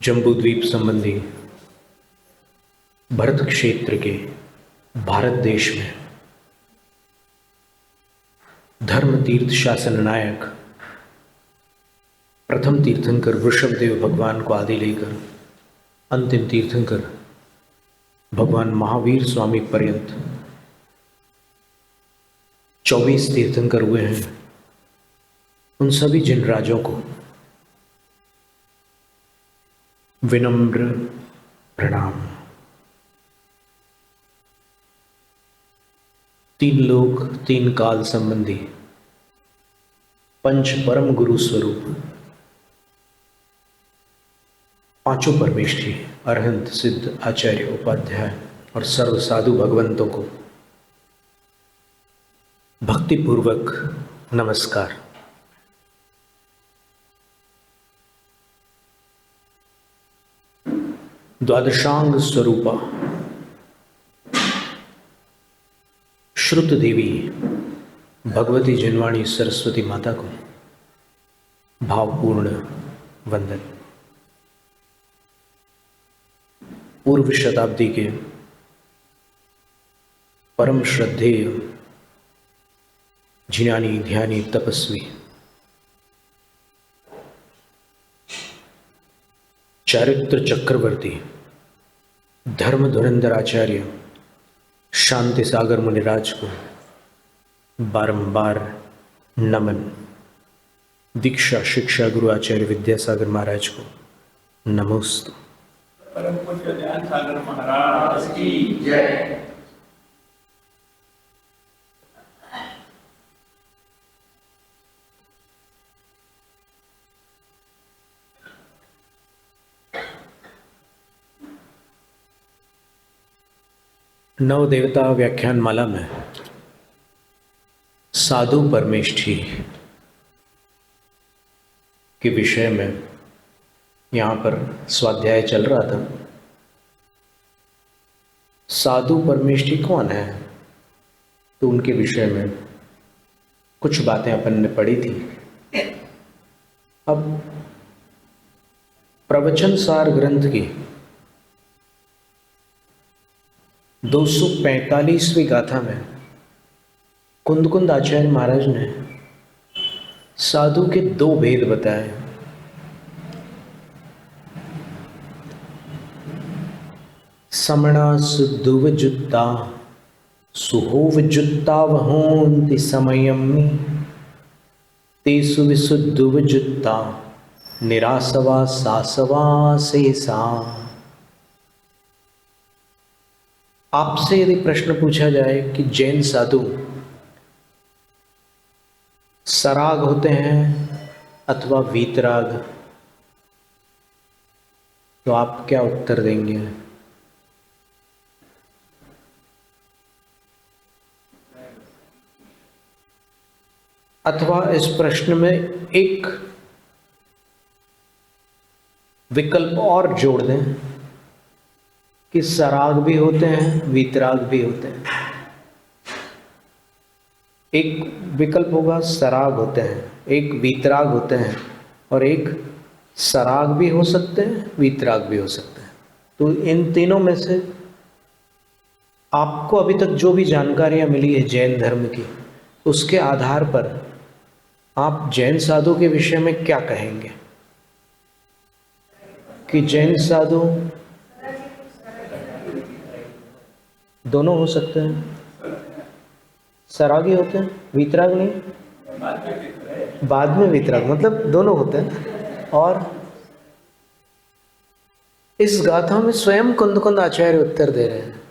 जम्बूद्वीप संबंधी भरत क्षेत्र के भारत देश में धर्म तीर्थ शासन नायक प्रथम तीर्थंकर वृषभदेव भगवान को आदि लेकर अंतिम तीर्थंकर भगवान महावीर स्वामी पर्यंत 24 तीर्थंकर हुए हैं। उन सभी जिन राजों को विनम्र प्रणाम। 3 लोक 3 काल संबंधी पंच परम गुरु स्वरूप पांचों परमेष्ठी अरहंत सिद्ध आचार्य उपाध्याय और सर्व साधु भगवंतों को भक्तिपूर्वक नमस्कार। द्वादशांग स्वरूपा श्रुत देवी भगवती जनवाणी सरस्वती माता को भावपूर्ण वंदन। पूर्व शताब्दी के परम श्रद्धेय ज्ञानी ध्यानी तपस्वी चारित्र चक्रवर्ती धर्म धुरंधर आचार्य शांति सागर मुनिराज को बारंबार नमन। दीक्षा शिक्षा गुरु आचार्य विद्यासागर महाराज को नमोस्तु। परम पूज्य ध्यान सागर महाराज की जय। नव देवता व्याख्यान माला में साधु परमेष्ठी के विषय में यहाँ पर स्वाध्याय चल रहा था। साधु परमेष्ठी कौन है, तो उनके विषय में कुछ बातें अपन ने पढ़ी थी। अब प्रवचन सार ग्रंथ की 245वीं गाथा में कुंदकुंद आचार्य महाराज ने साधु के 2 भेद बताए। समणा सुदुवजुत्ता सुहोवजुत्ता वहोन्ति समयम्मि तेषु विशुद्धुवजुत्ता निरासवा सासवा शेषा। आपसे यदि प्रश्न पूछा जाए कि जैन साधु सराग होते हैं अथवा वीतराग, तो आप क्या उत्तर देंगे? अथवा इस प्रश्न में एक विकल्प और जोड़ दें कि सराग भी होते हैं वीतराग भी होते हैं। एक विकल्प होगा सराग होते हैं, एक वीतराग होते हैं, और एक सराग भी हो सकते हैं वीतराग भी हो सकते हैं। तो इन तीनों में से आपको अभी तक जो भी जानकारियां मिली है जैन धर्म की, उसके आधार पर आप जैन साधु के विषय में क्या कहेंगे कि जैन साधु दोनों हो सकते हैं? सरागी होते हैं, वीतराग नहीं, बाद में वीतराग, मतलब दोनों होते हैं। और इस गाथा में स्वयं कुंदकुंद आचार्य उत्तर दे रहे हैं।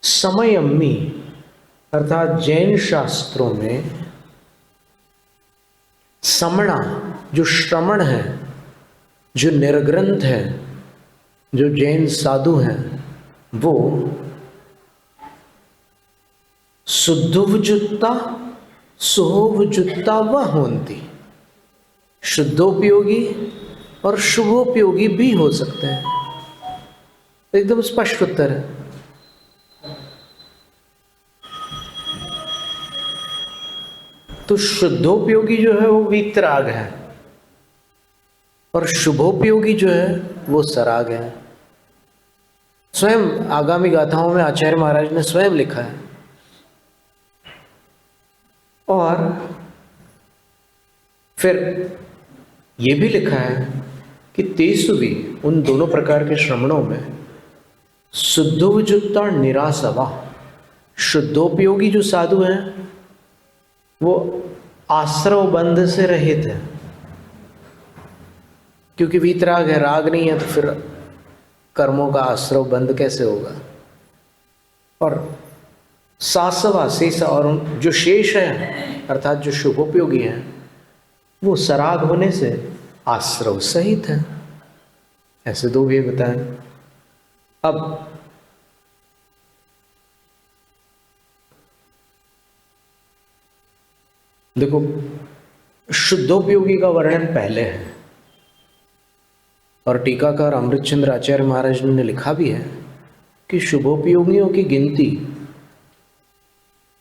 समयम्मि अर्थात जैन शास्त्रों में समणा जो श्रमण है, जो निर्ग्रंथ है, जो जैन साधु हैं, वो शुद्धोपजुत्ता सुहोपजुत्ता व होन्ति, शुद्धोपयोगी और शुभोपयोगी भी हो सकते हैं। एकदम स्पष्ट उत्तर है। तो शुद्धोपयोगी जो है वो वीतराग है, और शुभोपयोगी जो है वो सराग है। स्वयं आगामी गाथाओं में आचार्य महाराज ने स्वयं लिखा है। और फिर ये भी लिखा है कि तेसु भी, उन दोनों प्रकार के श्रमणों में शुद्धोपयुक्ता निरासवा, शुद्धोपयोगी जो साधु हैं वो आश्रव बंध से रहित है। क्योंकि वीतराग है, राग नहीं है, तो फिर कर्मों का आश्रव बंध कैसे होगा। और सासवा शेष, और जो शेष है अर्थात जो शुभोपयोगी हैं वो सराग होने से आश्रव सहित है। ऐसे दो भी बताएं। अब देखो, शुद्धोपयोगी का वर्णन पहले है और टीकाकार अमृतचंद्र आचार्य महाराज ने लिखा भी है कि शुभोपयोगियों की गिनती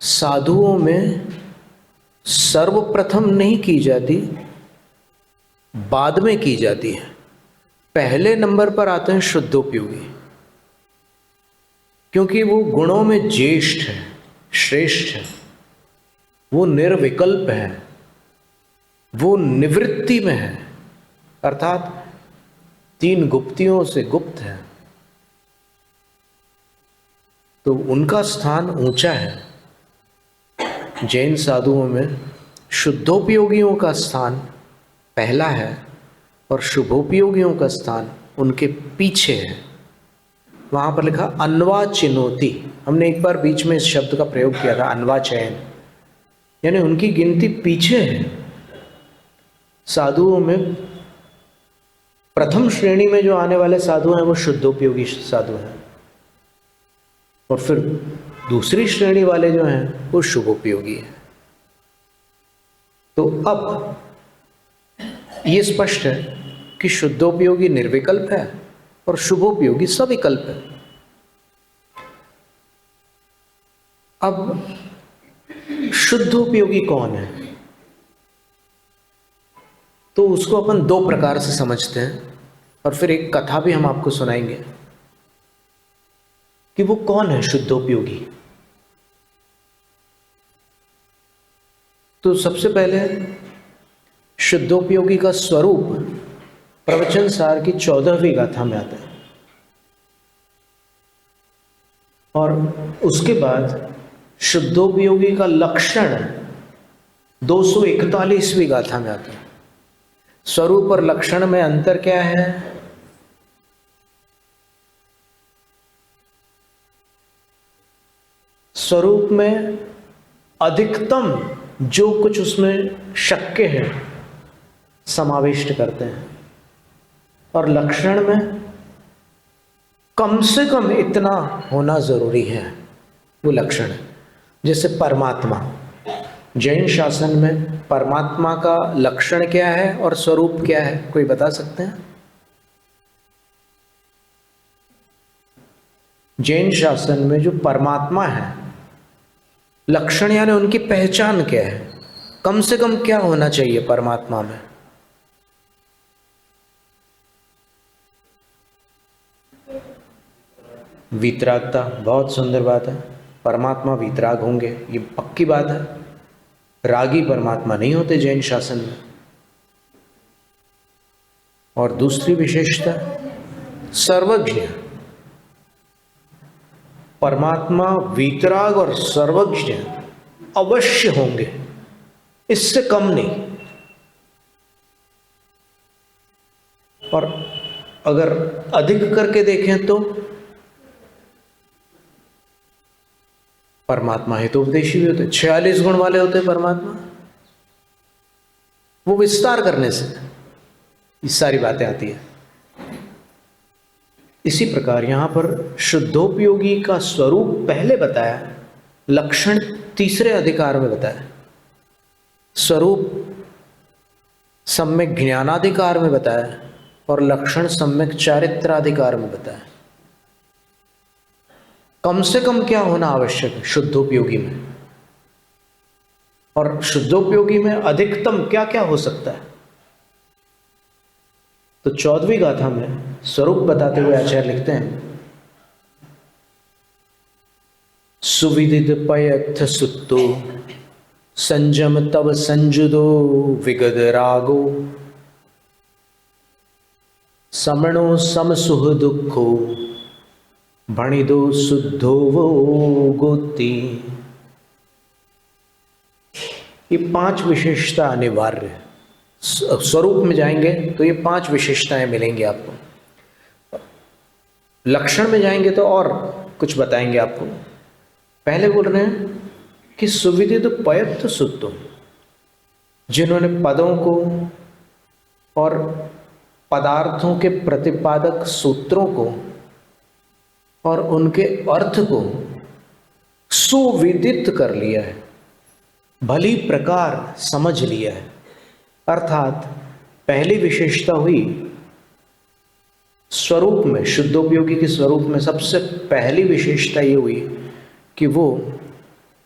साधुओं में सर्वप्रथम नहीं की जाती, बाद में की जाती है। पहले नंबर पर आते हैं शुद्धोपयोगी, क्योंकि वो गुणों में ज्येष्ठ है, श्रेष्ठ है, वो निर्विकल्प है, वो निवृत्ति में है, अर्थात 3 गुप्तियों से गुप्त है, तो उनका स्थान ऊंचा है। जैन साधुओं में शुद्धोपयोगियों का स्थान पहला है और शुभोपयोगियों का स्थान उनके पीछे है। वहां पर लिखा अन्वा चिनोति, हमने एक बार बीच में इस शब्द का प्रयोग किया था, अन्वा चयन, यानी उनकी गिनती पीछे है। साधुओं में प्रथम श्रेणी में जो आने वाले साधु हैं वो शुद्धोपयोगी साधु हैं, और फिर दूसरी श्रेणी वाले जो हैं वो शुभोपयोगी हैं। तो अब ये स्पष्ट है कि शुद्धोपयोगी निर्विकल्प है और शुभोपयोगी सविकल्प है। अब शुद्धोपयोगी कौन है, तो उसको अपन 2 प्रकार से समझते हैं, और फिर एक कथा भी हम आपको सुनाएंगे कि वो कौन है शुद्धोपयोगी। तो सबसे पहले शुद्धोपयोगी का स्वरूप प्रवचन सार की 14वीं गाथा में आता है, और उसके बाद शुद्धोपयोगी का लक्षण 241वीं गाथा में आता है। स्वरूप और लक्षण में अंतर क्या है? स्वरूप में अधिकतम जो कुछ उसमें शक्य है समाविष्ट करते हैं, और लक्षण में कम से कम इतना होना जरूरी है, वो लक्षण है। जैसे परमात्मा, जैन शासन में परमात्मा का लक्षण क्या है और स्वरूप क्या है, कोई बता सकते हैं? जैन शासन में जो परमात्मा है, लक्षण यानी उनकी पहचान क्या है, कम से कम क्या होना चाहिए परमात्मा में? वीतरागता, बहुत सुंदर बात है। परमात्मा वीतराग होंगे, ये पक्की बात है। रागी परमात्मा नहीं होते जैन शासन में। और दूसरी विशेषता सर्वज्ञ, परमात्मा वीतराग और सर्वज्ञ अवश्य होंगे, इससे कम नहीं। और अगर अधिक करके देखें तो परमात्मा हितोपदेशी भी होते, 46 गुण वाले होते परमात्मा, वो विस्तार करने से ये सारी बातें आती है। इसी प्रकार यहां पर शुद्धोपयोगी का स्वरूप पहले बताया, लक्षण तीसरे अधिकार में बताया। स्वरूप सम्यक ज्ञानाधिकार में बताया और लक्षण सम्यक चारित्राधिकार में बताया। कम से कम क्या होना आवश्यक है शुद्धोपयोगी में, और शुद्धोपयोगी में अधिकतम क्या क्या हो सकता है? तो 14वीं गाथा में स्वरूप बताते हुए आचार्य लिखते हैं, सुविदित पयथ सुत्तो संजम तब संजुदो विगद रागो समणो समसुह दुखो भणिदो शुद्धो वो गोती। ये 5 विशेषता अनिवार्य है। स्वरूप में जाएंगे तो ये 5 विशेषताएं मिलेंगी आपको। लक्षण में जाएंगे तो और कुछ बताएंगे आपको। पहले बोल रहे हैं कि सुविदित पयत्थ सुत्तो, जिन्होंने पदों को और पदार्थों के प्रतिपादक सूत्रों को और उनके अर्थ को सुविदित कर लिया है, भली प्रकार समझ लिया है। अर्थात पहली विशेषता हुई स्वरूप में, शुद्धोपयोगी के स्वरूप में सबसे पहली विशेषता ये हुई कि वो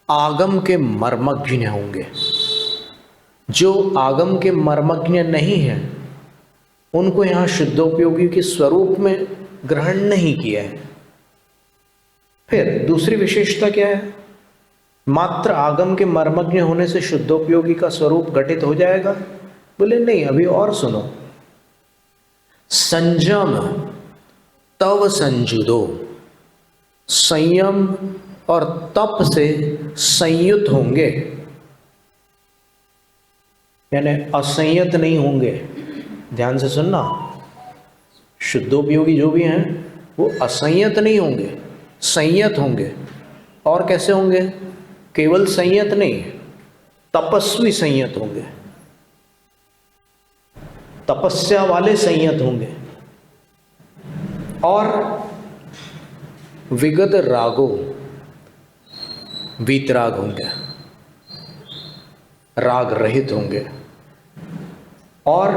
आगम के मर्मज्ञ होंगे। जो आगम के मर्मज्ञ नहीं है उनको यहाँ शुद्धोपयोगी के स्वरूप में ग्रहण नहीं किया है। फिर दूसरी विशेषता क्या है? मात्र आगम के मर्मज्ञ होने से शुद्धोपयोगी का स्वरूप घटित हो जाएगा? बोले नहीं, अभी और सुनो। संयम तव संजुदो, संयम और तप से संयुत होंगे, यानी असंयत नहीं होंगे। ध्यान से सुनना, शुद्धोपयोगी जो भी हैं वो असंयत नहीं होंगे, संयत होंगे। और कैसे होंगे? केवल संयत नहीं, तपस्वी संयत होंगे, तपस्या वाले संयत होंगे। और विगत रागो, वीतराग होंगे, राग रहित होंगे। और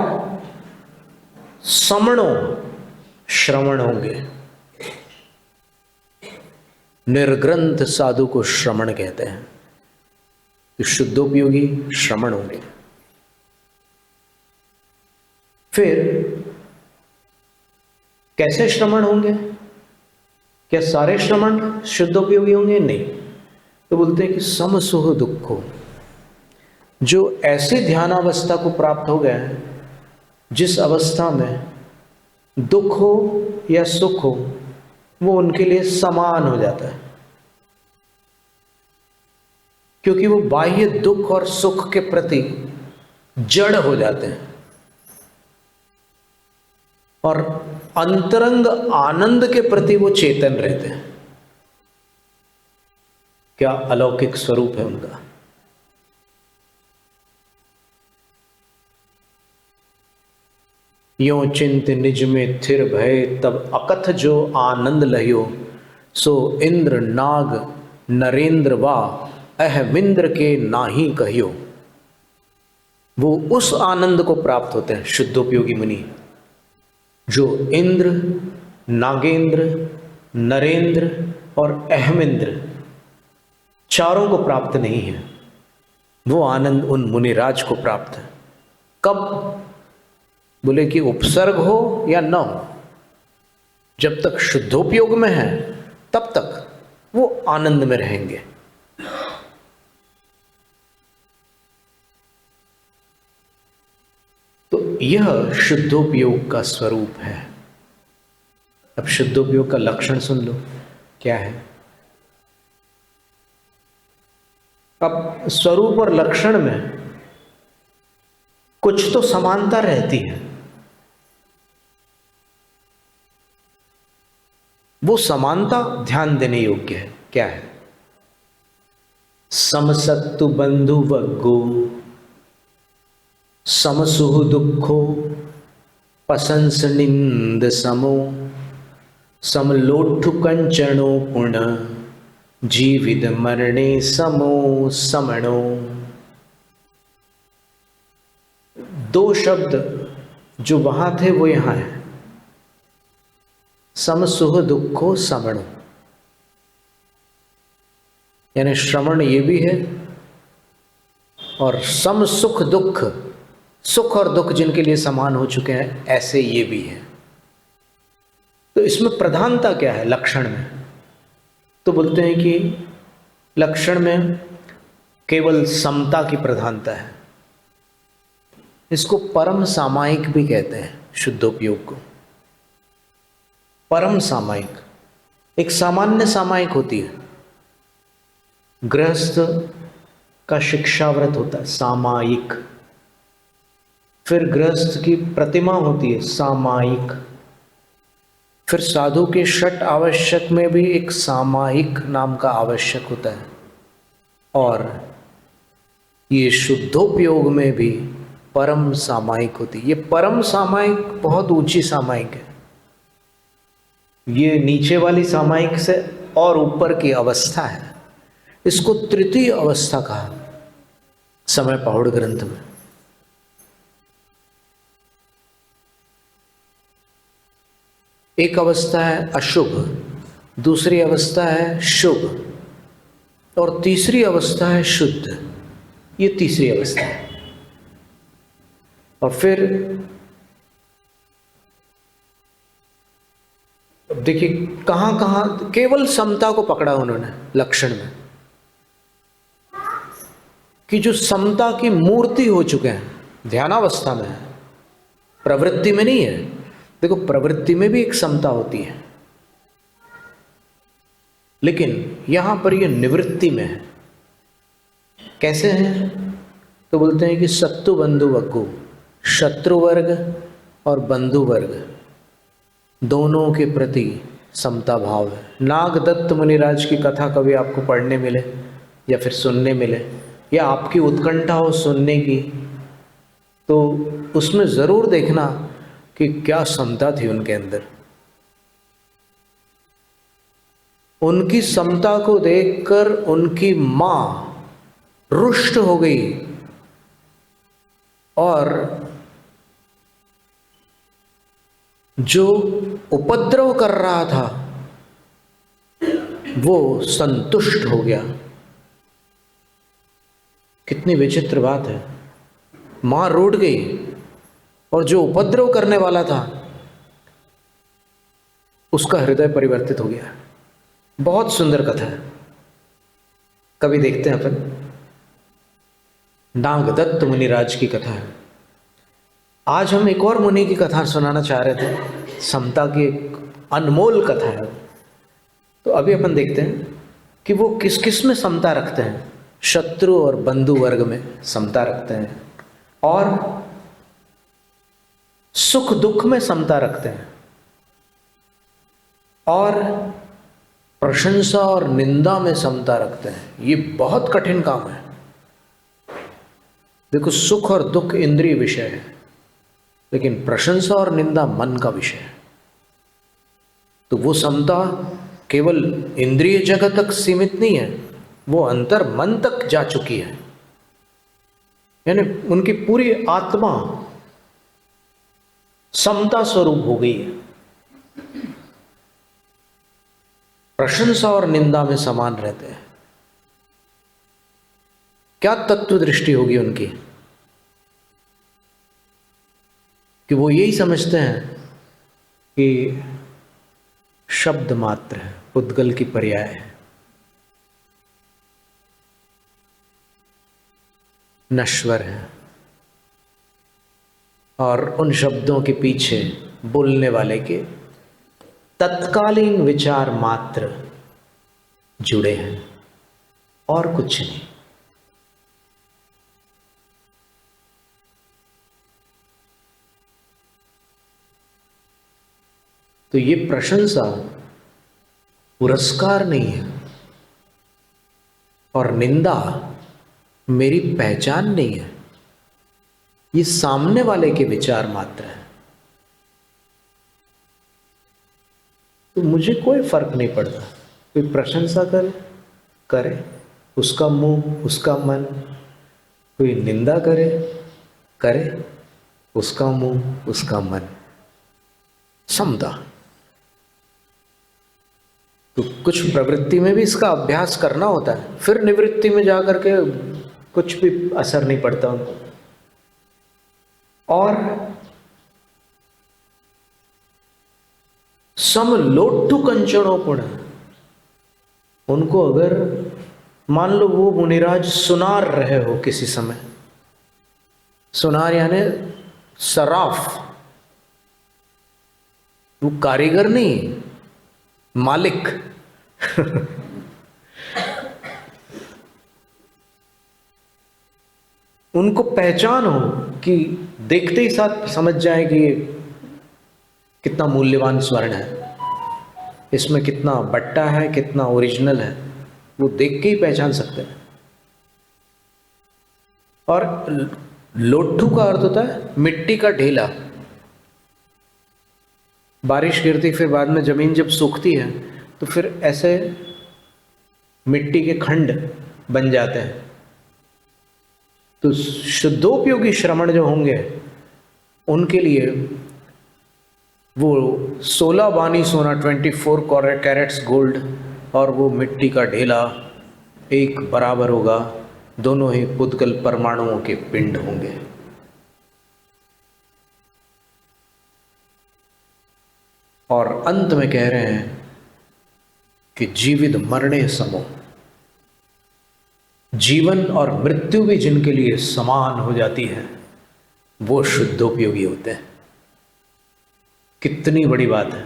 समणो, श्रवण होंगे। निर्ग्रंथ साधु को श्रवण कहते हैं, तो शुद्धोपयोगी श्रवण होंगे। फिर कैसे श्रवण होंगे? क्या सारे श्रवण शुद्धोपयोगी होंगे? नहीं। तो बोलते हैं कि समसुह दुखो, जो ऐसी ध्यानावस्था को प्राप्त हो गए हैं जिस अवस्था में दुख हो या सुख हो वो उनके लिए समान हो जाता है, क्योंकि वो बाह्य दुख और सुख के प्रति जड़ हो जाते हैं और अंतरंग आनंद के प्रति वो चेतन रहते हैं। क्या अलौकिक स्वरूप है उनका। यो चिंत निज में थिर भय, तब अकथ जो आनंद लह्यो, सो इंद्र नाग नरेंद्र वा अहमिंद्र के नाही कहियो। वो उस आनंद को प्राप्त होते हैं शुद्धोपयोगी मुनि जो इंद्र, नागेंद्र, नरेंद्र और अहमिंद्र चारों को प्राप्त नहीं है। वो आनंद उन मुनिराज को प्राप्त है। कब? बोले कि उपसर्ग हो या न हो, जब तक शुद्धोपयोग में है तब तक वो आनंद में रहेंगे। तो यह शुद्धोपयोग का स्वरूप है। अब शुद्धोपयोग का लक्षण सुन लो क्या है। अब स्वरूप और लक्षण में कुछ तो समानता रहती है। वो समानता ध्यान देने योग्य है। क्या है? समसत्तु बंधु वग्गो, समसुह दुखो, पसंस निंद समो, समलोठु कंचनो पुण, जीवित मरणे समो समणो। दो शब्द जो वहां थे वो यहां है। समसुह दुखो समणो, यानी श्रवण ये भी है और सम सुख दुख सुख और दुख जिनके लिए समान हो चुके हैं, ऐसे ये भी है। तो इसमें प्रधानता क्या है लक्षण में? तो बोलते हैं कि लक्षण में केवल समता की प्रधानता है। इसको परम सामायिक भी कहते हैं, शुद्धोपयोग को। परम सामायिक, एक सामान्य सामायिक होती है, गृहस्थ का शिक्षाव्रत होता है सामायिक, फिर गृहस्थ की प्रतिमा होती है सामायिक, फिर साधु के षट आवश्यक में भी एक सामायिक नाम का आवश्यक होता है, और ये शुद्धोपयोग में भी परम सामायिक होती है। ये परम सामायिक बहुत ऊंची सामायिक है, ये नीचे वाली सामायिक से और ऊपर की अवस्था है। इसको तृतीय अवस्था कहा समय पहाड़ ग्रंथ में। एक अवस्था है अशुभ, दूसरी अवस्था है शुभ, और तीसरी अवस्था है शुद्ध। ये तीसरी अवस्था है। और फिर अब देखिए कहां कहां केवल समता को पकड़ा उन्होंने लक्षण में, कि जो समता की मूर्ति हो चुके हैं ध्यानावस्था में है, प्रवृत्ति में नहीं है। देखो प्रवृत्ति में भी एक समता होती है, लेकिन यहां पर ये निवृत्ति में है। कैसे है? तो बोलते हैं कि सत्तु बंधु वग्गु, शत्रु वर्ग और बंधु वर्ग दोनों के प्रति समता भाव है। नागदत्त मुनिराज की कथा कभी आपको पढ़ने मिले या फिर सुनने मिले, या आपकी उत्कंठा हो सुनने की, तो उसमें ज़रूर देखना कि क्या समता थी उनके अंदर। उनकी समता को देखकर उनकी मां रुष्ट हो गई, और जो उपद्रव कर रहा था वो संतुष्ट हो गया। कितनी विचित्र बात है, मां रूठ गई और जो उपद्रव करने वाला था उसका हृदय परिवर्तित हो गया। बहुत सुंदर कथा है, कभी देखते हैं अपन। नागदत्त मुनिराज की कथा है। आज हम एक और मुनि की कथा सुनाना चाह रहे थे, समता की एक अनमोल कथा है। तो अभी अपन देखते हैं कि वो किस किस में समता रखते हैं। शत्रु और बंधु वर्ग में समता रखते हैं, और सुख दुख में समता रखते हैं, और प्रशंसा और निंदा में समता रखते हैं। ये बहुत कठिन काम है। देखो सुख और दुख इंद्रिय विषय है, लेकिन प्रशंसा और निंदा मन का विषय है। तो वो समता केवल इंद्रिय जगत तक सीमित नहीं है, वो अंतर मन तक जा चुकी है। यानी उनकी पूरी आत्मा समता स्वरूप हो गई है। प्रशंसा और निंदा में समान रहते हैं। क्या तत्व दृष्टि होगी उनकी, कि वो यही समझते हैं कि शब्द मात्र है, पुद्गल की पर्याय है, नश्वर है, और उन शब्दों के पीछे बोलने वाले के तत्कालीन विचार मात्र जुड़े हैं और कुछ नहीं। तो ये प्रशंसा पुरस्कार नहीं है, और निंदा मेरी पहचान नहीं है। ये सामने वाले के विचार मात्र है। तो मुझे कोई फर्क नहीं पड़ता, कोई प्रशंसा करे उसका मुंह उसका मन, कोई निंदा करे उसका मुंह उसका मन। समता। तो कुछ प्रवृत्ति में भी इसका अभ्यास करना होता है, फिर निवृत्ति में जाकर के कुछ भी असर नहीं पड़ता उनको। और सम लोट्टू कंचनोपुण, उनको अगर मान लो वो मुनिराज सुनार रहे हो किसी समय, सुनार यानी सराफ, वो कारीगर नहीं, मालिक। उनको पहचान हो कि देखते ही साथ समझ जाए कि ये कितना मूल्यवान स्वर्ण है, इसमें कितना बट्टा है, कितना ओरिजिनल है, वो देख के ही पहचान सकते हैं। और लोट्ठू का अर्थ होता है मिट्टी का ढेला। बारिश गिरती फिर बाद में जमीन जब सूखती है तो फिर ऐसे मिट्टी के खंड बन जाते हैं। तो शुद्धोपयोगी श्रमण जो होंगे उनके लिए वो 16 बानी सोना 24 कैरेट्स गोल्ड और वो मिट्टी का ढेला एक बराबर होगा, दोनों ही पुद्गल परमाणुओं के पिंड होंगे। और अंत में कह रहे हैं कि जीवित मरणे समो, जीवन और मृत्यु भी जिनके लिए समान हो जाती है वो शुद्धोपयोगी होते हैं। कितनी बड़ी बात है।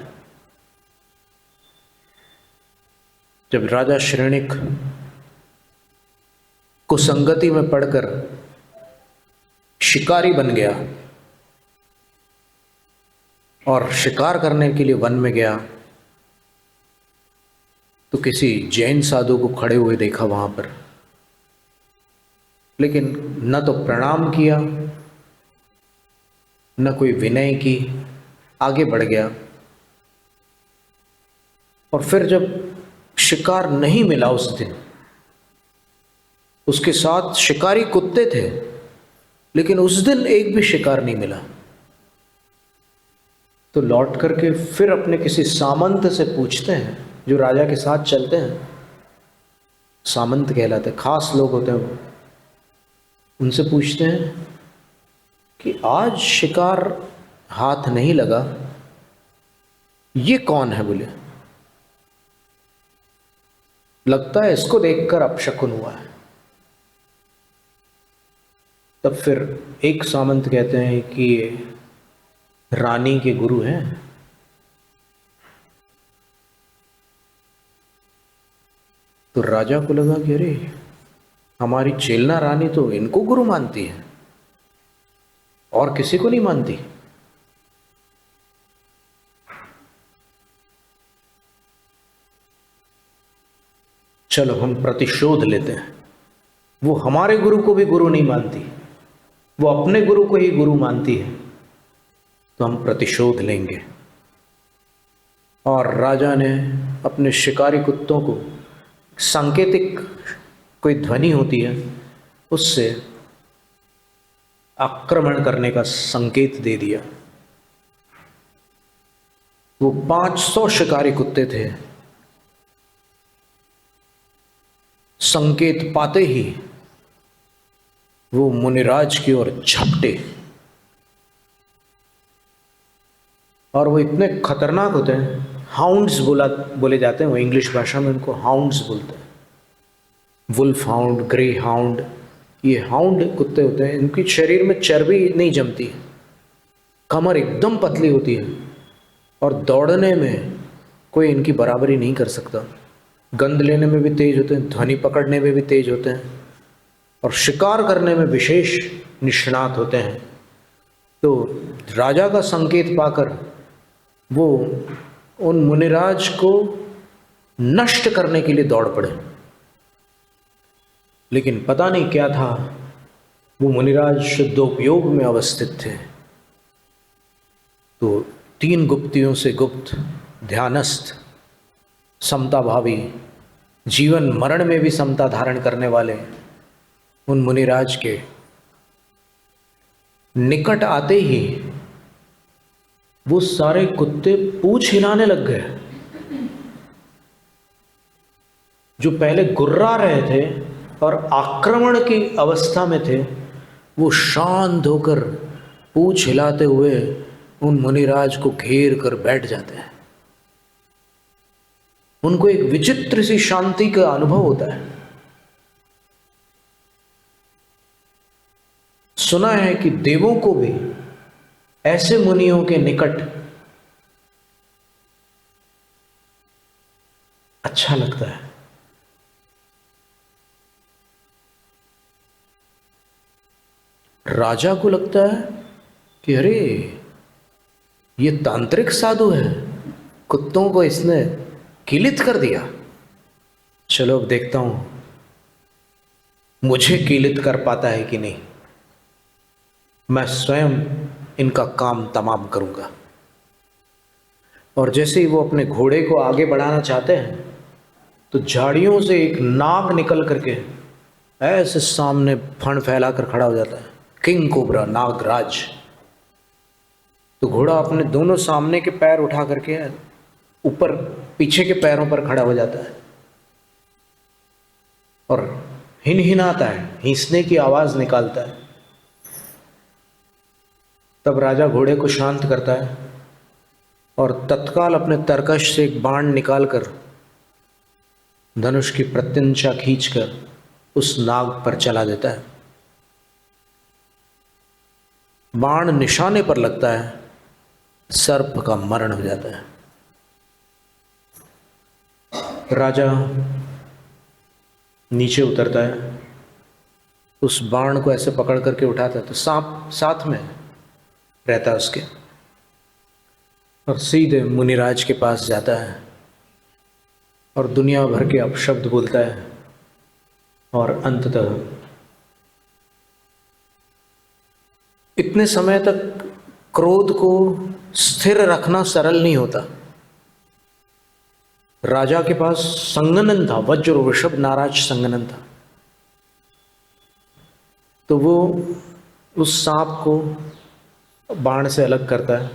जब राजा श्रेणिक कुसंगति में पड़कर शिकारी बन गया और शिकार करने के लिए वन में गया तो किसी जैन साधु को खड़े हुए देखा वहां पर, लेकिन न तो प्रणाम किया न कोई विनय की, आगे बढ़ गया। और फिर जब शिकार नहीं मिला उस दिन, उसके साथ शिकारी कुत्ते थे लेकिन उस दिन एक भी शिकार नहीं मिला, तो लौट करके फिर अपने किसी सामंत से पूछते हैं जो राजा के साथ चलते हैं, सामंत कहलाते, खास लोग होते हैं वो, उनसे पूछते हैं कि आज शिकार हाथ नहीं लगा, ये कौन है? बोले लगता है इसको देखकर अपशकुन हुआ है। तब फिर एक सामंत कहते हैं कि ये रानी के गुरु हैं। तो राजा को लगा कि अरे हमारी चेलना रानी तो इनको गुरु मानती है और किसी को नहीं मानती। चलो हम प्रतिशोध लेते हैं। वो हमारे गुरु को भी गुरु नहीं मानती, वो अपने गुरु को ही गुरु मानती है, तो हम प्रतिशोध लेंगे। और राजा ने अपने शिकारी कुत्तों को सांकेतिक कोई ध्वनि होती है उससे आक्रमण करने का संकेत दे दिया। वो 500 शिकारी कुत्ते थे, संकेत पाते ही वो मुनिराज की ओर झपटे। और वो इतने खतरनाक होते हैं, हाउंड्स बोले जाते हैं, वो इंग्लिश भाषा में उनको हाउंड्स बोलते हैं। वुल्फ हाउंड, ग्रे हाउंड, ये हाउंड कुत्ते होते हैं। इनकी शरीर में चर्बी नहीं जमती है, कमर एकदम पतली होती है और दौड़ने में कोई इनकी बराबरी नहीं कर सकता। गंध लेने में भी तेज होते हैं, ध्वनि पकड़ने में भी तेज होते हैं और शिकार करने में विशेष निष्णात होते हैं। तो राजा का संकेत पाकर वो उन मुनिराज को नष्ट करने के लिए दौड़ पड़े, लेकिन पता नहीं क्या था, वो मुनिराज शुद्धोपयोग में अवस्थित थे। तो 3 गुप्तियों से गुप्त, ध्यानस्थ, समता भावी, जीवन मरण में भी समता धारण करने वाले उन मुनिराज के निकट आते ही वो सारे कुत्ते पूंछ हिलाने लग गए। जो पहले गुर्रा रहे थे और आक्रमण की अवस्था में थे, वो शांत होकर पूंछ हिलाते हुए उन मुनिराज को घेर कर बैठ जाते हैं। उनको एक विचित्र सी शांति का अनुभव होता है। सुना है कि देवों को भी ऐसे मुनियों के निकट अच्छा लगता है। राजा को लगता है कि अरे ये तांत्रिक साधु है, कुत्तों को इसने कीलित कर दिया। चलो अब देखता हूं मुझे कीलित कर पाता है कि नहीं, मैं स्वयं इनका काम तमाम करूंगा। और जैसे ही वो अपने घोड़े को आगे बढ़ाना चाहते हैं तो झाड़ियों से एक नाग निकल करके ऐसे सामने फण फैला कर खड़ा हो जाता है, किंग कोबरा, नागराज। तो घोड़ा अपने दोनों सामने के पैर उठा करके ऊपर पीछे के पैरों पर खड़ा हो जाता है और हिनहिनाता है, हिंसने की आवाज निकालता है। तब राजा घोड़े को शांत करता है और तत्काल अपने तरकश से एक बाण निकालकर धनुष की प्रत्यंचा खींचकर उस नाग पर चला देता है। बाण निशाने पर लगता है, सर्प का मरण हो जाता है। राजा नीचे उतरता है, उस बाण को ऐसे पकड़ करके उठाता है तो सांप साथ में रहता है उसके, और सीधे मुनिराज के पास जाता है और दुनिया भर के अपशब्द बोलता है और अंततः इतने समय तक क्रोध को स्थिर रखना सरल नहीं होता। राजा के पास संगनन था, वज्र वृषभ नाराज संगनन था। तो वो उस सांप को बाण से अलग करता है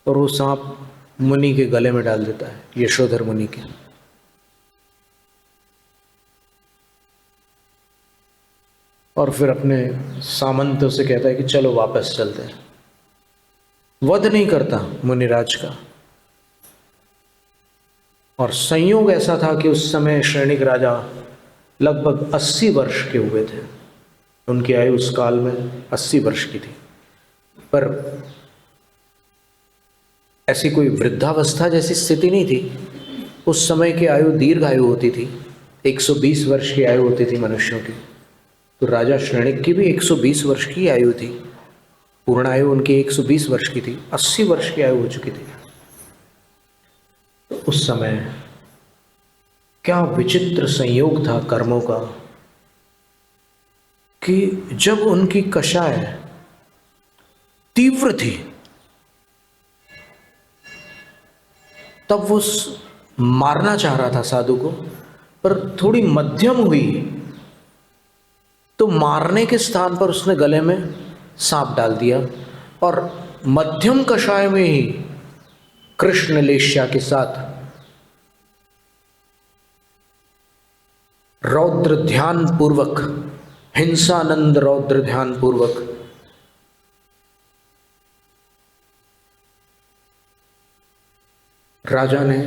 और वो सांप मुनि के गले में डाल देता है, यशोधर मुनि के। और फिर अपने सामंतों से कहता है कि चलो वापस चलते हैं। वध नहीं करता मुनिराज का। और संयोग ऐसा था कि उस समय श्रेणिक राजा लगभग 80 वर्ष के हुए थे। उनकी आयु उस काल में 80 वर्ष की थी। पर ऐसी कोई वृद्धावस्था जैसी स्थिति नहीं थी। उस समय की आयु दीर्घ आयु होती थी, 120 वर्ष की आयु होती थी मनुष्यों की। तो राजा श्रेणिक की भी 120 वर्ष की आयु थी, पूर्ण आयु उनकी 120 वर्ष की थी, 80 वर्ष की आयु हो चुकी थी। तो उस समय क्या विचित्र संयोग था कर्मों का कि जब उनकी कषाय तीव्र थी तब वो मारना चाह रहा था साधु को, पर थोड़ी मध्यम हुई तो मारने के स्थान पर उसने गले में सांप डाल दिया और मध्यम कषाय में ही कृष्ण लेश्या के साथ रौद्र ध्यान पूर्वक, हिंसानंद रौद्र ध्यान पूर्वक राजा ने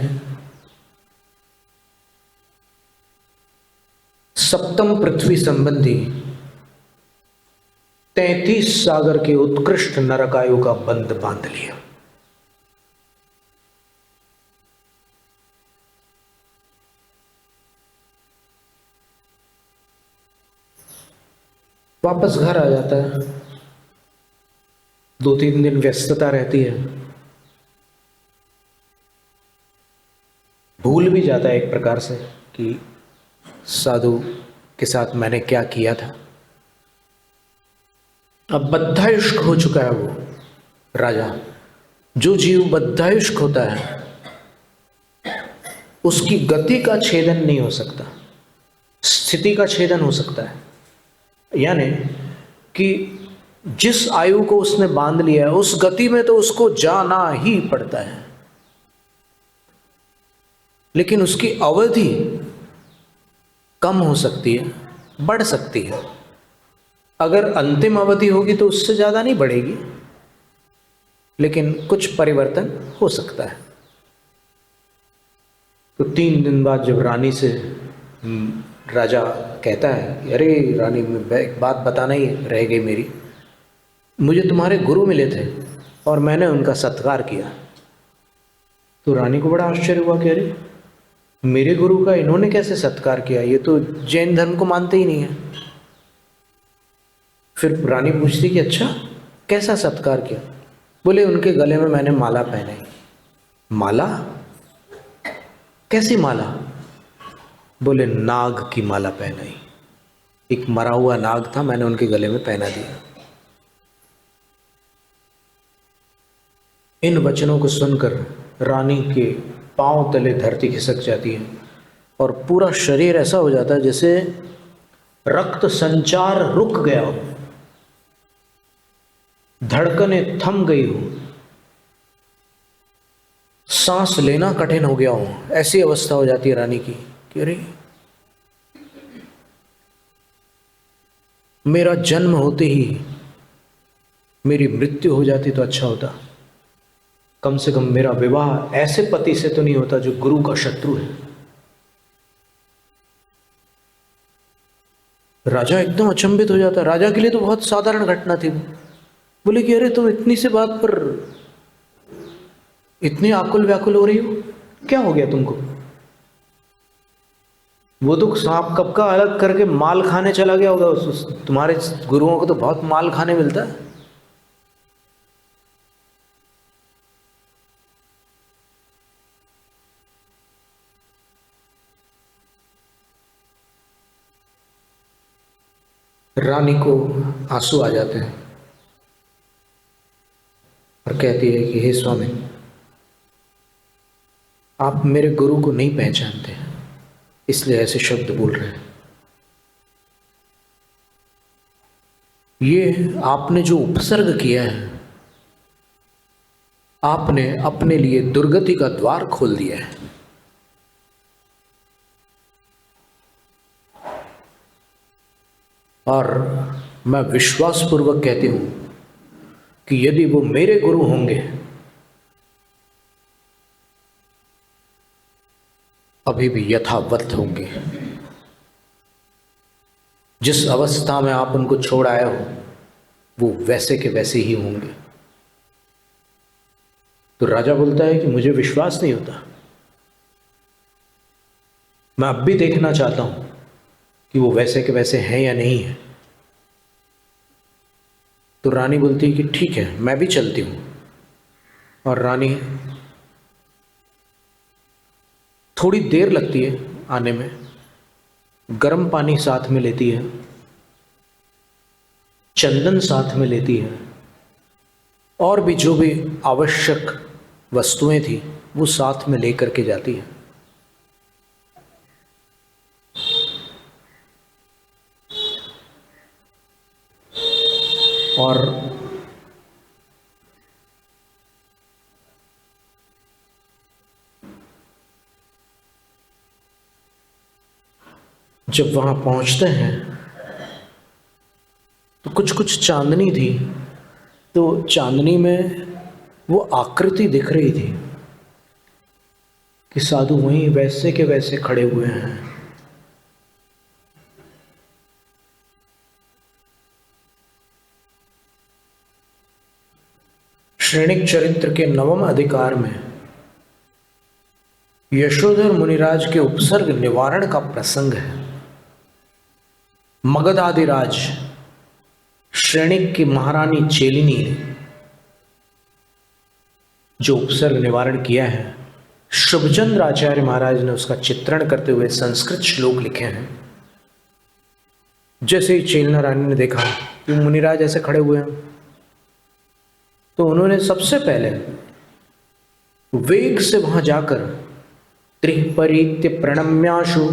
सप्तम पृथ्वी संबंधी 33 सागर के उत्कृष्ट नरकायु का बंध बांध लिया। वापस घर आ जाता है। 2-3 दिन व्यस्तता रहती है, भूल भी जाता है एक प्रकार से कि साधु के साथ मैंने क्या किया था। अब बद्धायुष्क हो चुका है वो राजा। जो जीव बद्धायुष्क होता है उसकी गति का छेदन नहीं हो सकता, स्थिति का छेदन हो सकता है। यानी कि जिस आयु को उसने बांध लिया है उस गति में तो उसको जाना ही पड़ता है, लेकिन उसकी अवधि कम हो सकती है, बढ़ सकती है। अगर अंतिम अवधि होगी तो उससे ज़्यादा नहीं बढ़ेगी, लेकिन कुछ परिवर्तन हो सकता है। तो 3 दिन बाद जब रानी से राजा कहता है कि अरे रानी, मैं एक बात बताना ही रह गई मेरी, मुझे तुम्हारे गुरु मिले थे और मैंने उनका सत्कार किया। तो रानी को बड़ा आश्चर्य हुआ कि अरे मेरे गुरु का इन्होंने कैसे सत्कार किया, ये तो जैन धर्म को मानते ही नहीं है। फिर रानी पूछती कि अच्छा कैसा सत्कार किया? बोले उनके गले में मैंने माला पहनाई। माला? कैसी माला? बोले नाग की माला पहनाई, एक मरा हुआ नाग था, मैंने उनके गले में पहना दिया। इन वचनों को सुनकर रानी के पांव तले धरती खिसक जाती है और पूरा शरीर ऐसा हो जाता है जैसे रक्त संचार रुक गया हो, धड़कनें थम गई हो, सांस लेना कठिन हो गया हो। ऐसी अवस्था हो जाती है रानी की कि अरे मेरा जन्म होते ही मेरी मृत्यु हो जाती तो अच्छा होता, कम से कम मेरा विवाह ऐसे पति से तो नहीं होता जो गुरु का शत्रु है। राजा एकदम अचंभित हो जाता। राजा के लिए तो बहुत साधारण घटना थी। बोले कि अरे तुम इतनी सी बात पर इतनी आकुल व्याकुल हो रही हो, क्या हो गया तुमको? वो तो सांप कब का अलग करके माल खाने चला गया होगा। तुम्हारे गुरुओं को तो बहुत माल खाने मिलता है। रानी को आंसू आ जाते हैं और कहती है कि हे स्वामी, आप मेरे गुरु को नहीं पहचानते इसलिए ऐसे शब्द बोल रहे हैं। ये आपने जो उपसर्ग किया है, आपने अपने लिए दुर्गति का द्वार खोल दिया है। और मैं विश्वासपूर्वक कहती हूं कि यदि वो मेरे गुरु होंगे, अभी भी यथावत होंगे। जिस अवस्था में आप उनको छोड़ आए हो वो वैसे के वैसे ही होंगे। तो राजा बोलता है कि मुझे विश्वास नहीं होता, मैं अब भी देखना चाहता हूं कि वो वैसे के वैसे हैं या नहीं है। तो रानी बोलती है कि ठीक है, मैं भी चलती हूं। और रानी थोड़ी देर लगती है आने में, गर्म पानी साथ में लेती है, चंदन साथ में लेती है, और भी जो भी आवश्यक वस्तुएं थी वो साथ में लेकर के जाती है। और जब वहां पहुंचते हैं तो कुछ कुछ चांदनी थी, तो चांदनी में वो आकृति दिख रही थी कि साधु वहीं वैसे के वैसे खड़े हुए हैं। श्रेणिक चरित्र के 9वें अधिकार में यशोधर मुनिराज के उपसर्ग निवारण का प्रसंग है। मगधाधिराज श्रेणिक की महारानी चेलिनी ने जो उपसर्ग निवारण किया है, शुभचंद्र आचार्य महाराज ने उसका चित्रण करते हुए संस्कृत श्लोक लिखे हैं। जैसे ही चेलना रानी ने देखा कि मुनिराज ऐसे खड़े हुए हैं, तो उन्होंने सबसे पहले वेग से वहां जाकर त्रिपरीत्य प्रणम्याशु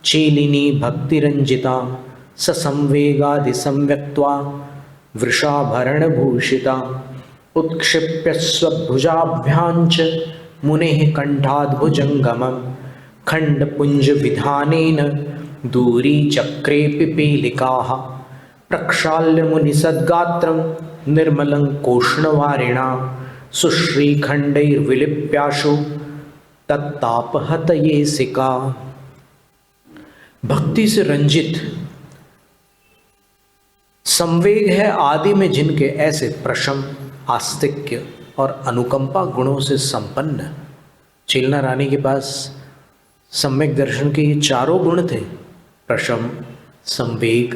चेलिनी भक्तिरंजिता ससंवेगादि संव्यक्त्वा वृषाभरण भूषिता उत्क्षिप्य स्वभुजाभ्याञ्च मुनेः कंठाद्भुजंगमं खंडपुंज विधानेन दूरी चक्रे पिपीलिकाः प्रक्षाल्य मुनिसद्गात्रं निर्मलं कोष्णवारिणा सुश्रीखंडैर्विलिप्याशु तत्तापहतये सिका। भक्ति से रंजित संवेग है आदि में जिनके, ऐसे प्रशम, आस्तिक्य और अनुकंपा गुणों से संपन्न चेलना रानी के पास सम्यक दर्शन के ये चारों गुण थे, प्रशम, संवेग,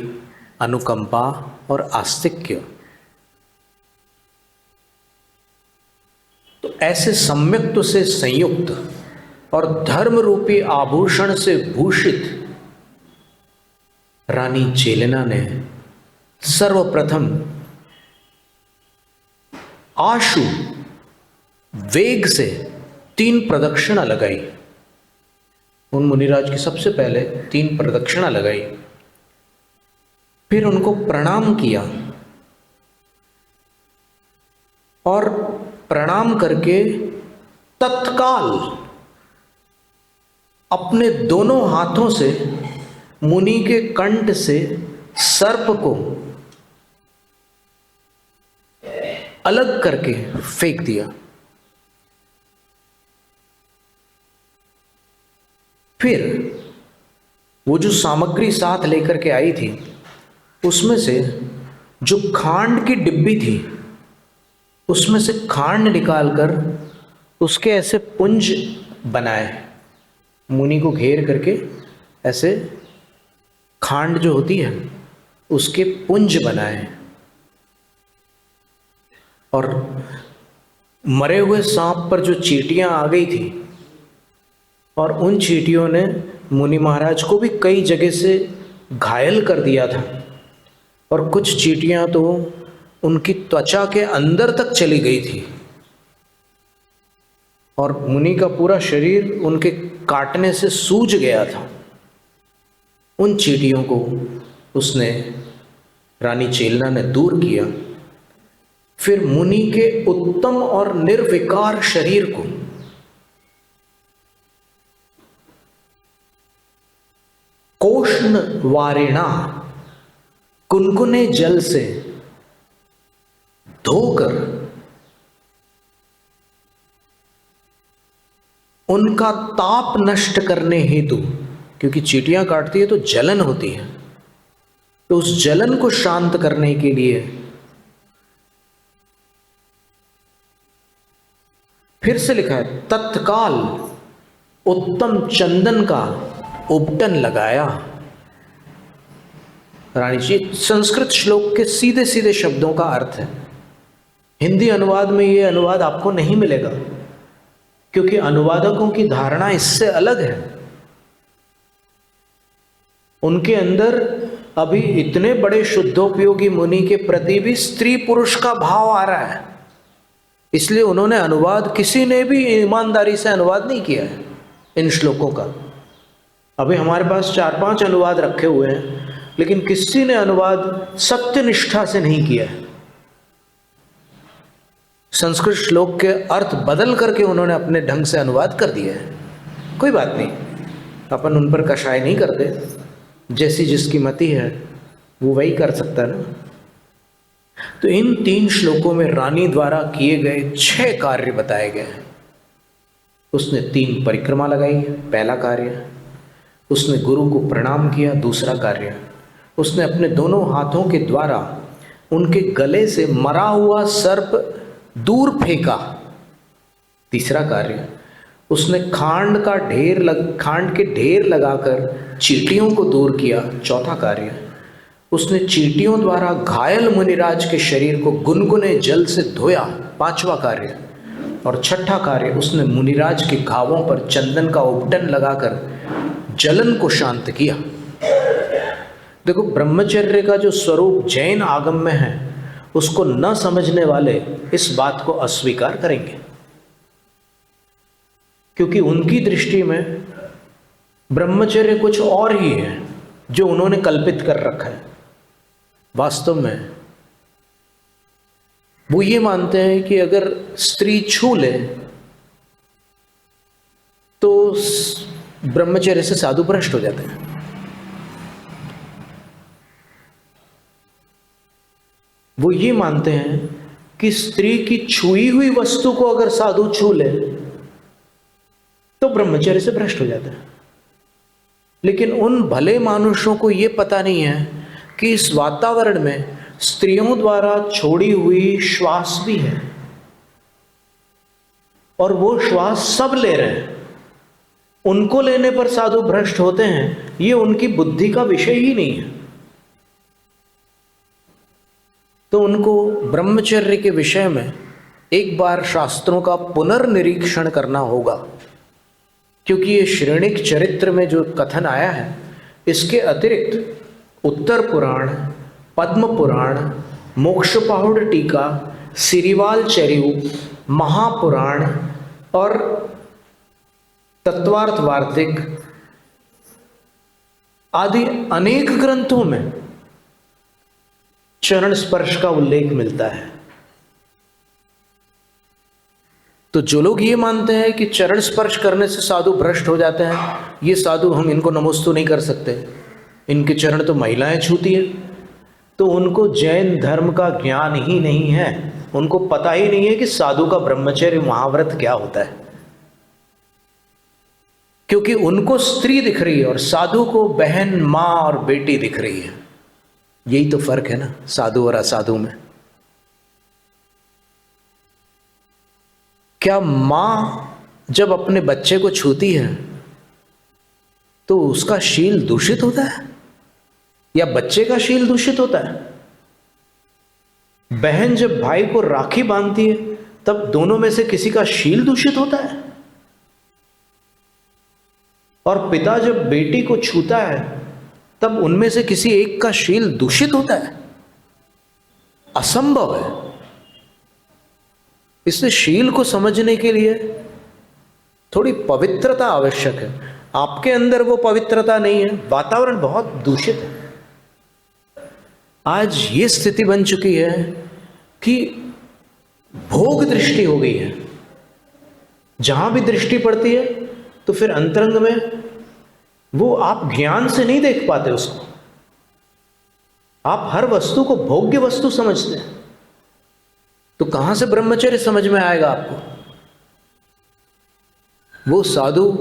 अनुकंपा और आस्तिक्य। तो ऐसे सम्यक्त्व से संयुक्त और धर्म रूपी आभूषण से भूषित रानी चेलना ने सर्वप्रथम आशु वेग से 3 प्रदक्षिणा लगाई। उन मुनिराज की सबसे पहले 3 प्रदक्षिणा लगाई, फिर उनको प्रणाम किया और प्रणाम करके तत्काल अपने दोनों हाथों से मुनि के कंठ से सर्प को अलग करके फेंक दिया। फिर वो जो सामग्री साथ लेकर के आई थी उसमें से जो खांड की डिब्बी थी उसमें से खांड निकालकर उसके ऐसे पुंज बनाए, मुनि को घेर करके ऐसे खांड जो होती है उसके पुंज बनाए और मरे हुए सांप पर जो चींटियां आ गई थी और उन चींटियों ने मुनि महाराज को भी कई जगह से घायल कर दिया था और कुछ चींटियां तो उनकी त्वचा के अंदर तक चली गई थी और मुनि का पूरा शरीर उनके काटने से सूज गया था। उन चींटियों को उसने, रानी चेलना ने दूर किया। फिर मुनि के उत्तम और निर्विकार शरीर को कोष्ण वारिणा कुनकुने जल से धोकर उनका ताप नष्ट करने हेतु, क्योंकि चींटियां काटती है तो जलन होती है, तो उस जलन को शांत करने के लिए फिर से लिखा है तत्काल उत्तम चंदन का उपटन लगाया। रानी जी, संस्कृत श्लोक के सीधे सीधे शब्दों का अर्थ है। हिंदी अनुवाद में ये अनुवाद आपको नहीं मिलेगा क्योंकि अनुवादकों की धारणा इससे अलग है। उनके अंदर अभी इतने बड़े शुद्धोपयोगी मुनि के प्रति भी स्त्री पुरुष का भाव आ रहा है, इसलिए उन्होंने अनुवाद, किसी ने भी ईमानदारी से अनुवाद नहीं किया है इन श्लोकों का। अभी हमारे पास 4-5 अनुवाद रखे हुए हैं, लेकिन किसी ने अनुवाद सत्यनिष्ठा से नहीं किया है। संस्कृत श्लोक के अर्थ बदल करके उन्होंने अपने ढंग से अनुवाद कर दिया है। कोई बात नहीं, अपन उन पर कषाय नहीं करते, जैसी जिसकी मति है वो वही कर सकता है ना। तो इन 3 श्लोकों में रानी द्वारा किए गए 6 कार्य बताए गए हैं। उसने 3 परिक्रमा लगाई, पहला कार्य। उसने गुरु को प्रणाम किया, दूसरा कार्य। उसने अपने दोनों हाथों के द्वारा उनके गले से मरा हुआ सर्प दूर फेंका, तीसरा कार्य। उसने खांड के ढेर लगाकर चींटियों को दूर किया, चौथा कार्य। उसने चींटियों द्वारा घायल मुनिराज के शरीर को गुनगुने जल से धोया, 5वां कार्य। और छठा कार्य, उसने मुनिराज के घावों पर चंदन का उपटन लगाकर जलन को शांत किया। देखो, ब्रह्मचर्य का जो स्वरूप जैन आगम में है उसको न समझने वाले इस बात को अस्वीकार करेंगे, क्योंकि उनकी दृष्टि में ब्रह्मचर्य कुछ और ही है जो उन्होंने कल्पित कर रखा है। वास्तव में वो ये मानते हैं कि अगर स्त्री छू ले तो ब्रह्मचर्य से साधु भ्रष्ट हो जाते हैं। वो ये मानते हैं कि स्त्री की छुई हुई वस्तु को अगर साधु छू ले तो ब्रह्मचर्य से भ्रष्ट हो जाता है। लेकिन उन भले मानुषों को यह पता नहीं है कि इस वातावरण में स्त्रियों द्वारा छोड़ी हुई श्वास भी है, और वो श्वास सब ले रहे हैं। उनको लेने पर साधु भ्रष्ट होते हैं, ये उनकी बुद्धि का विषय ही नहीं है। तो उनको ब्रह्मचर्य के विषय में एक बार शास्त्रों का पुनर्निरीक्षण करना होगा, क्योंकि ये श्रेणिक चरित्र में जो कथन आया है, इसके अतिरिक्त उत्तर पुराण, पद्म पुराण, मोक्षपाहुड़ टीका, सिरिवाल चरियु, महापुराण और तत्वार्थ वार्तिक आदि अनेक ग्रंथों में चरण स्पर्श का उल्लेख मिलता है। तो जो लोग ये मानते हैं कि चरण स्पर्श करने से साधु भ्रष्ट हो जाते हैं, ये साधु हम इनको नमोस्तु नहीं कर सकते, इनके चरण तो महिलाएं छूती है, तो उनको जैन धर्म का ज्ञान ही नहीं है। उनको पता ही नहीं है कि साधु का ब्रह्मचर्य महाव्रत क्या होता है, क्योंकि उनको स्त्री दिख रही है और साधु को बहन, मां और बेटी दिख रही है। यही तो फर्क है ना साधु और असाधु में। क्या मां जब अपने बच्चे को छूती है तो उसका शील दूषित होता है या बच्चे का शील दूषित होता है? बहन जब भाई को राखी बांधती है तब दोनों में से किसी का शील दूषित होता है? और पिता जब बेटी को छूता है तब उनमें से किसी एक का शील दूषित होता है? असंभव है। इसलिए शील को समझने के लिए थोड़ी पवित्रता आवश्यक है। आपके अंदर वो पवित्रता नहीं है, वातावरण बहुत दूषित है। आज ये स्थिति बन चुकी है कि भोग दृष्टि हो गई है। जहां भी दृष्टि पड़ती है तो फिर अंतरंग में वो आप ज्ञान से नहीं देख पाते उसको, आप हर वस्तु को भोग्य वस्तु समझते हैं। तो कहां से ब्रह्मचर्य समझ में आएगा आपको? वो साधु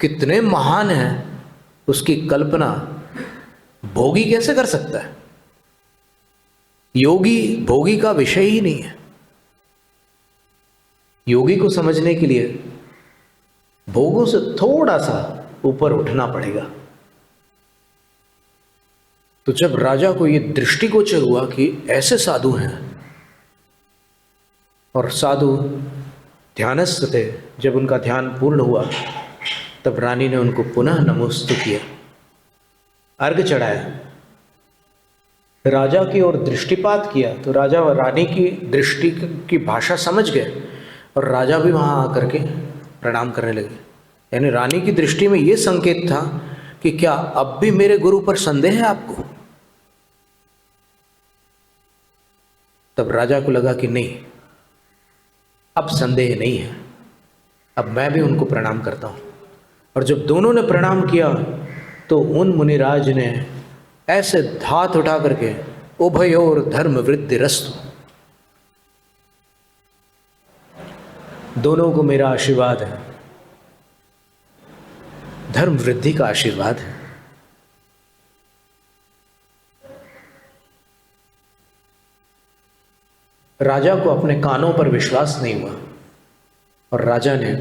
कितने महान हैं उसकी कल्पना भोगी कैसे कर सकता है? योगी भोगी का विषय ही नहीं है। योगी को समझने के लिए भोगों से थोड़ा सा ऊपर उठना पड़ेगा। तो जब राजा को यह दृष्टिगोचर हुआ कि ऐसे साधु हैं, और साधु ध्यानस्थ थे, जब उनका ध्यान पूर्ण हुआ तब रानी ने उनको पुनः नमोस्तु किया, अर्घ चढ़ाया, राजा की ओर दृष्टिपात किया। तो राजा और रानी की दृष्टि की भाषा समझ गए और राजा भी वहां आकर के प्रणाम करने लगे। यानी रानी की दृष्टि में यह संकेत था कि क्या अब भी मेरे गुरु पर संदेह है आपको? तब राजा को लगा कि नहीं, अब संदेह नहीं है, अब मैं भी उनको प्रणाम करता हूं। और जब दोनों ने प्रणाम किया तो उन मुनिराज ने ऐसे हाथ उठा करके उभयोर धर्म वृद्धि रस्तु, दोनों को मेरा आशीर्वाद है, धर्म वृद्धि का आशीर्वाद है। राजा को अपने कानों पर विश्वास नहीं हुआ और राजा ने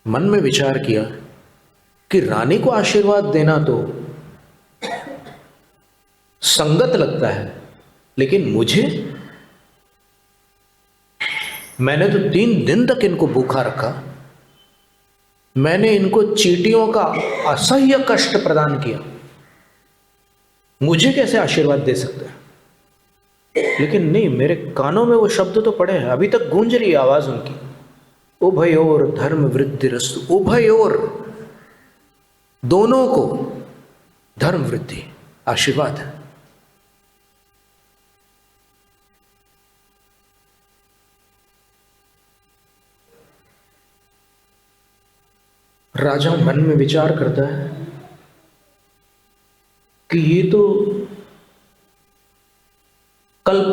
मन में विचार किया कि रानी को आशीर्वाद देना तो संगत लगता है, लेकिन मुझे, मैंने तो 3 दिन तक इनको भूखा रखा, मैंने इनको चींटियों का असह्य कष्ट प्रदान किया, मुझे कैसे आशीर्वाद दे सकते हैं? लेकिन नहीं, मेरे कानों में वो शब्द तो पड़े हैं, अभी तक गूंज रही है आवाज उनकी, उभयोर धर्म वृद्धि रस्तु। उभयोर, दोनों को धर्म वृद्धि आशीर्वाद है। राजा मन में विचार करता है कि ये तो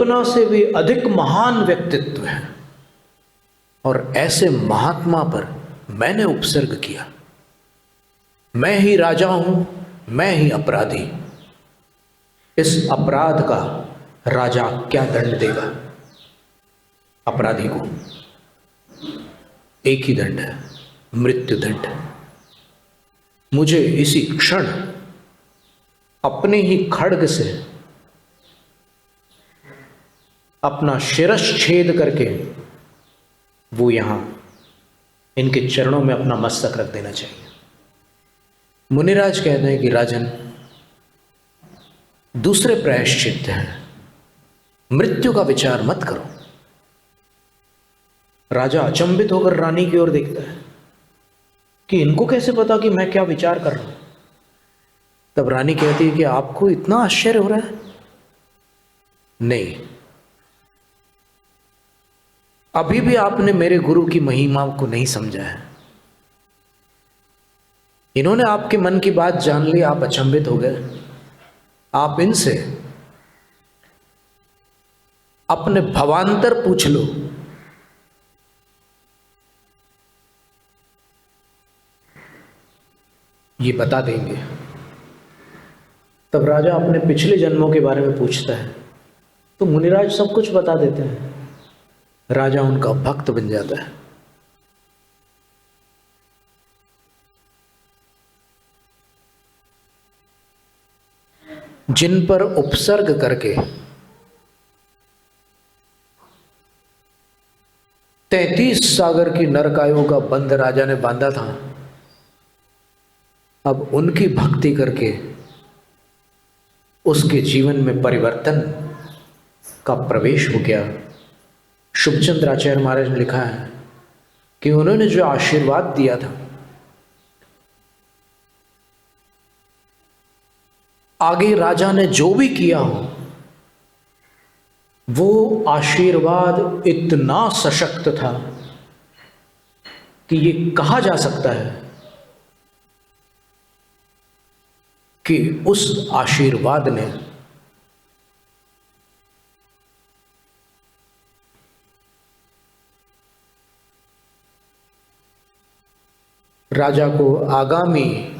कल्पना से भी अधिक महान व्यक्तित्व है, और ऐसे महात्मा पर मैंने उपसर्ग किया। मैं ही राजा हूं, मैं ही अपराधी। इस अपराध का राजा क्या दंड देगा? अपराधी को एक ही दंड है, मृत्यु दंड। मुझे इसी क्षण अपने ही खड्ग से अपना शिरश्छेद करके वो यहां इनके चरणों में अपना मस्तक रख देना चाहिए। मुनिराज कहते हैं कि राजन, दूसरे प्रायश्चित हैं, मृत्यु का विचार मत करो। राजा अचंभित होकर रानी की ओर देखता है कि इनको कैसे पता कि मैं क्या विचार कर रहा हूं। तब रानी कहती है कि आपको इतना आश्चर्य हो रहा है? नहीं, अभी भी आपने मेरे गुरु की महिमा को नहीं समझा है। इन्होंने आपके मन की बात जान ली, आप अचंभित हो गए। आप इनसे अपने भवांतर पूछ लो। ये बता देंगे। तब राजा अपने पिछले जन्मों के बारे में पूछता है, तो मुनिराज सब कुछ बता देते हैं। राजा उनका भक्त बन जाता है। जिन पर उपसर्ग करके 33 सागर की नरकायों का बंध राजा ने बांधा था, अब उनकी भक्ति करके उसके जीवन में परिवर्तन का प्रवेश हो गया। शुभचंद्र आचार्य महाराज ने लिखा है कि उन्होंने जो आशीर्वाद दिया था, आगे राजा ने जो भी किया हो, वो आशीर्वाद इतना सशक्त था कि ये कहा जा सकता है कि उस आशीर्वाद ने राजा को आगामी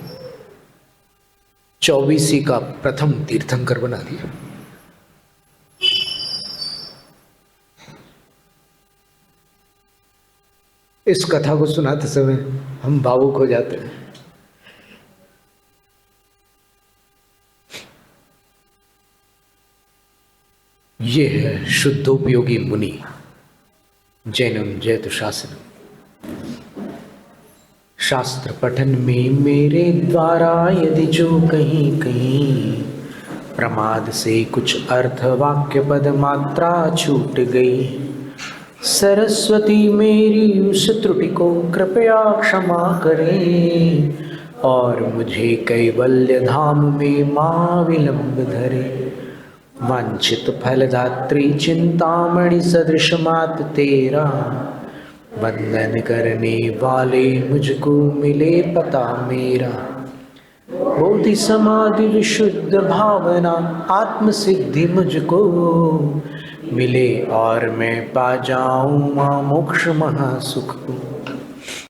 24वीं का प्रथम तीर्थंकर बना दिया। इस कथा को सुनाते समय हम भावुक हो जाते हैं। ये है शुद्धोपयोगी मुनि, जैनम जयतु शासनम। शास्त्र पठन में मेरे द्वारा यदि जो कहीं कहीं प्रमाद से कुछ अर्थ वाक्य पद मात्रा छूट गई, सरस्वती मेरी उस त्रुटि को कृपया क्षमा करें और मुझे कैवल्य धाम में मां विलंब धरे। वांछित फलदात्री चिंतामणि सदृश मात तेरा, वंदन करने वाले मुझको मिले पता मेरा। बोधि समाधि विशुद्ध भावना आत्म सिद्धि मुझको मिले और मैं पा जाऊं मां मोक्ष महासुख को।